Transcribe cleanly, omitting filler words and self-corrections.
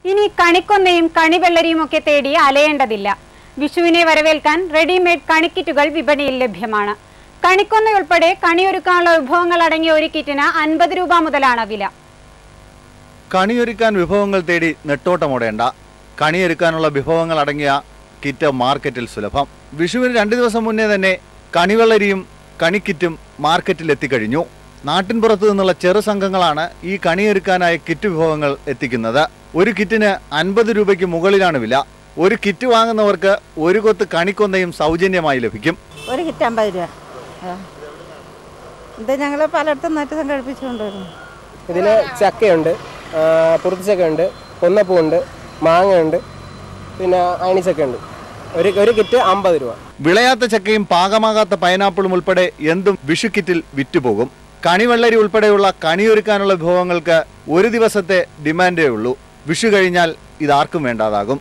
ഇനി കണിക്കൊന്നയും കണിവെള്ളരിയും ഒക്കെ തേടി അലയേണ്ടതില്ല. വിഷുവിനെ വരവേൽക്കാൻ റെഡിമെയ്ഡ് കണിക്കിറ്റുകൾ വിപണിയിൽ ലഭ്യമാണ്. കണിക്കൊന്നയുൾപ്പെടെ കണിയൊരുക്കാനുള്ള വിഭവങ്ങൾ അടങ്ങിയ ഒരു കിറ്റിന് 50 രൂപ മുതലാണ് വില. കണിയൊരുക്കാൻ വിഭവങ്ങൾ തേടി നെട്ടോട്ടമോടേണ്ട. കണിയൊരുക്കാനുള്ള വിഭവങ്ങൾ അടങ്ങിയ കിറ്റ് മാർക്കറ്റിൽ സുലഭം. വിഷുവിന് 2 ദിവസം മുന്നേ തന്നെ കണിവെള്ളരിയും കണിക്കിറ്റും മാർക്കറ്റിൽ എത്തിക്കഴിഞ്ഞു. നാട്ടിൻപുറത്തു നിന്നുള്ള ചെറു സംഘങ്ങളാണ് ഈ കണിയൊരുക്കാനായ കിറ്റ് വിഭവങ്ങൾ എത്തിക്കുന്നത്. ഒരു കിറ്റിന് 50 രൂപയ്ക്ക് മുകളിലാണ് വില. ഒരു കിറ്റ് വാങ്ങുന്നവർക്ക് ഒരു കൊത്ത് കണിക്കൊന്നയും സൗജന്യമായി ലഭിക്കും. ഒരു കിറ്റ് 50 രൂപ. ഇത് ഞങ്ങൾ പലയിടത്തും നട്ട് സംഘടിപ്പിച്ചുകൊണ്ടുവരുന്നു. ഇതിൽ ചക്കയുണ്ട്, പുറത്തുചക്കയുണ്ട്, കൊന്നപ്പൂണ്ട്, മാങ്ങയുണ്ട്, പിന്നെ അയണിച്ചക്കയുണ്ട്. ഒരു കിറ്റ് 50 രൂപ. വിളയാത്ത ചക്കയും പാകമാകാത്ത പൈനാപ്പിളും ഉൾപ്പെടെ എന്തും വിഷു കിറ്റിൽ വിറ്റുപോകും. കണിവെള്ളരി ഉൾപ്പെടെയുള്ള കണിയൊരുക്കാനുള്ള വിഭവങ്ങൾക്ക് ഒരു ദിവസത്തെ ഡിമാൻഡേ ഉള്ളൂ. വിഷു കഴിഞ്ഞാൽ ഇതാർക്കും വേണ്ടാതാകും.